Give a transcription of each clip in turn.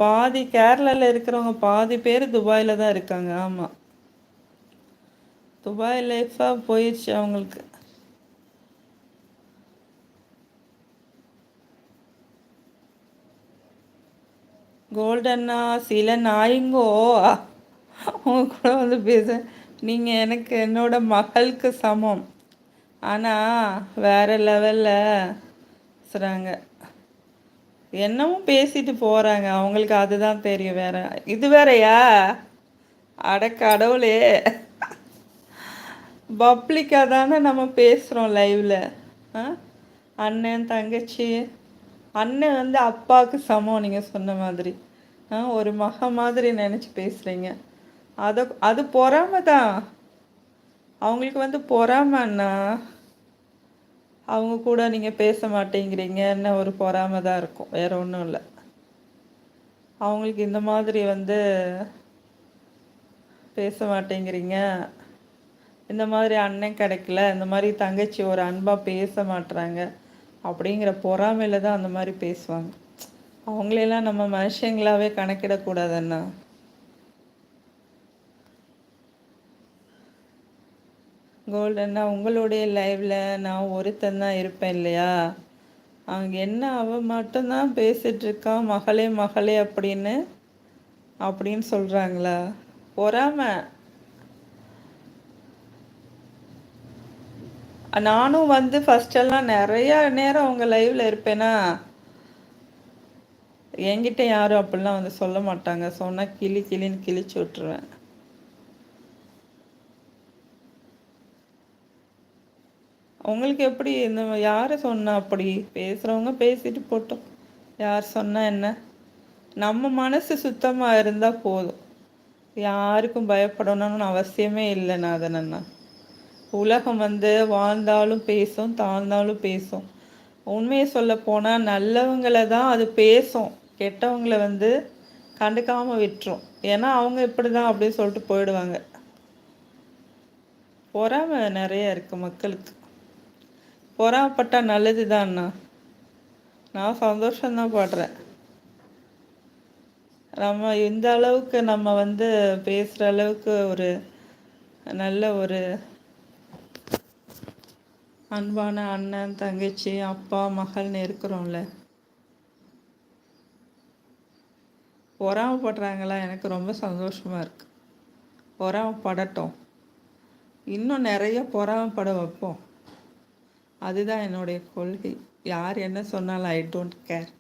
பாதி கேரளாவில் இருக்கிறவங்க பாதி பேர் துபாயில் தான் இருக்காங்க. ஆமாம், துபாய் லைஃபாக போயிடுச்சு அவங்களுக்கு. கோல்டன்னா சில நாய்ங்கோ அவங்க கூட வந்து பேச, நீங்கள் எனக்கு என்னோட மகளுக்கு சமம். ஆனால் வேற லெவலில் சொல்கிறாங்க, என்னவும் பேசிட்டு போகிறாங்க. அவங்களுக்கு அதுதான் தெரியும். வேற இது வேறயா? அட கடவுளே, பப்ளிக்காக தானே நம்ம பேசுகிறோம் லைவில். அண்ணன் தங்கச்சி, அண்ணன் வந்து அப்பாவுக்கு சமம் நீங்கள் சொன்ன மாதிரி. ஒரு மக மாதிரி நினச்சி பேசுகிறீங்க. அது பொறாமை தான். அவங்களுக்கு வந்து பொறாமை அண்ணா. அவங்க கூட நீங்கள் பேச மாட்டேங்கிறீங்க, என்ன ஒரு பொறாமை தான் இருக்கும், வேற ஒன்றும் இல்லை. அவங்களுக்கு இந்த மாதிரி வந்து பேச மாட்டேங்கிறீங்க, இந்த மாதிரி அண்ணன் கிடைக்கல, இந்த மாதிரி தங்கச்சி ஒரு அன்பாக பேச மாட்டுறாங்க அப்படிங்கிற பொறாமையில் தான் அந்த மாதிரி பேசுவாங்க. அவங்களெல்லாம் நம்ம மனுஷங்களாவே கணக்கிடக்கூடாதுண்ணா. கோல்டன்னா, உங்களுடைய லைவில் நான் ஒருத்தன் தான் இருப்பேன் இல்லையா? அவங்க என்ன அவன் மட்டும்தான் பேசிகிட்ருக்கான், மகளே மகளே அப்படின்னு சொல்கிறாங்களா? பொறாமை. நானும் வந்து ஃபஸ்ட்டெல்லாம் நிறையா நேரம் அவங்க லைவில் இருப்பேனா, என்கிட்ட யாரும் அப்படிலாம் வந்து சொல்ல மாட்டாங்க. சொன்னால் கிளின்னு கிழிச்சு விட்டுருவேன். உங்களுக்கு எப்படி? இந்த யார் சொன்னா? அப்படி பேசுகிறவங்க பேசிட்டு போட்டோம், யார் சொன்னா என்ன? நம்ம மனசு சுத்தமாக இருந்தால் போதும், யாருக்கும் பயப்படணும்னு அவசியமே இல்லைண்ணா. அதனண்ணா, உலகம் வந்து வாழ்ந்தாலும் பேசும், தாழ்ந்தாலும் பேசும். உண்மையை சொல்ல போனால் நல்லவங்களை தான் அது பேசும், கெட்டவங்களை வந்து கண்டுக்காமல் விட்டுரும். ஏன்னா அவங்க இப்படி தான் அப்படின்னு சொல்லிட்டு போயிடுவாங்க. பொறாமை நிறைய இருக்குது மக்களுக்கு. பொறாமப்பட்டால் நல்லது தான்ண்ணா. நான் சந்தோஷம்தான் படுறேன். நம்ம இந்த அளவுக்கு நம்ம வந்து பேசுகிற அளவுக்கு ஒரு நல்ல ஒரு அன்பான அண்ணன் தங்கச்சி அப்பா மகள்னு இருக்கிறோம்ல. பொறாமப்படுறாங்களா? எனக்கு ரொம்ப சந்தோஷமாக இருக்குது. பொறாமப்படட்டும், இன்னும் நிறைய பொறாமப்பட வைப்போம். அதுதான் என்னுடைய கொள்கை. யார் என்ன சொன்னாலும் ஐ டோன்ட் கேர்.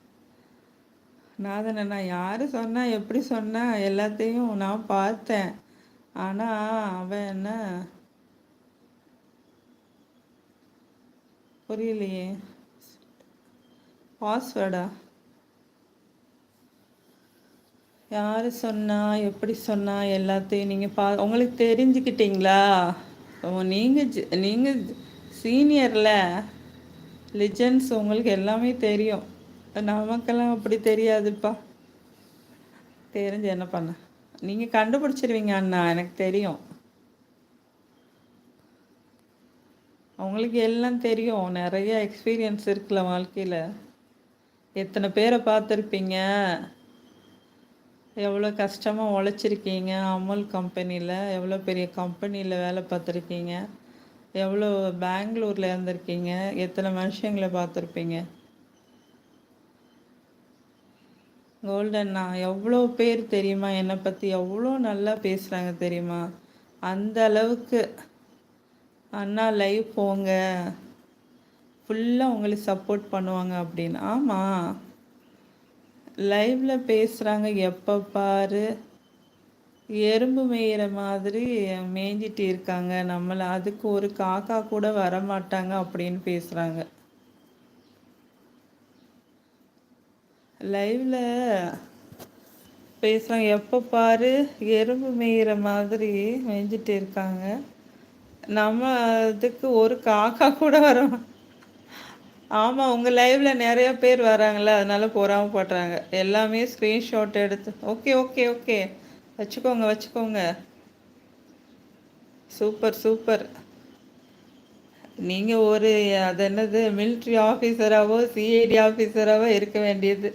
நான் தானே, நான் யார் சொன்னால் எப்படி சொன்னால் எல்லாத்தையும் நான் பார்த்தேன். ஆனால் அவன் என்ன, புரியலையே, பாஸ்வேர்டா? யார் சொன்னா எப்படி சொன்னா எல்லாத்தையும் நீங்கள் உங்களுக்கு தெரிஞ்சுக்கிட்டீங்களா? நீங்கள் சீனியரில் லிஜெண்ட்ஸ், உங்களுக்கு எல்லாமே தெரியும். நமக்கெல்லாம் அப்படி தெரியாதுப்பா. தெரிஞ்சு என்ன பண்ண? நீங்கள் கண்டுபிடிச்சிருவீங்க அண்ணா, எனக்கு தெரியும். அவங்களுக்கு எல்லாம் தெரியும், நிறைய எக்ஸ்பீரியன்ஸ் இருக்குல்ல வாழ்க்கையில். எத்தனை பேரை பார்த்துருப்பீங்க, எவ்வளோ கஷ்டமாக உழைச்சிருக்கீங்க. அமுல் கம்பெனியில் எவ்வளோ பெரிய கம்பெனியில் வேலை பார்த்துருக்கீங்க, எவ்வளோ பெங்களூரில் இருந்திருக்கீங்க, எத்தனை மனுஷங்களை பார்த்துருப்பீங்க. கோல்டன்னா, எவ்வளோ பேர் தெரியுமா என்னை பற்றி எவ்வளோ நல்லா பேசுகிறாங்க தெரியுமா? அந்த அளவுக்கு அண்ணா லைவ் போங்க, ஃபுல்லாக உங்களுக்கு சப்போர்ட் பண்ணுவாங்க அப்படின்னு. ஆமாம், லைவில் பேசுகிறாங்க, எப்போ பாரு எறும்பு மேயிற மாதிரி மேய்ஞ்சிட்டு இருக்காங்க நம்மளை, அதுக்கு ஒரு காக்கா கூட வரமாட்டாங்க அப்படின்னு பேசுகிறாங்க. லைவில் பேசுகிறாங்க, எப்போ பாரு எறும்பு மேயிற மாதிரி மேய்ஞ்சிட்டு இருக்காங்க, நம்ம அதுக்கு ஒரு காக்கா கூட வர. ஆமாம், உங்கள் லைவில் நிறைய பேர் வராங்களே, அதனால பொறாமப்படுறாங்க. எல்லாமே ஸ்க்ரீன்ஷாட் எடுத்து ஓகே ஓகே ஓகே வச்சுக்கோங்க. Super super. நீங்கள் ஒரு அது என்னது மிலிட்ரி ஆஃபீஸராகவோ சிஐடி ஆஃபீஸராகவோ இருக்க வேண்டியது.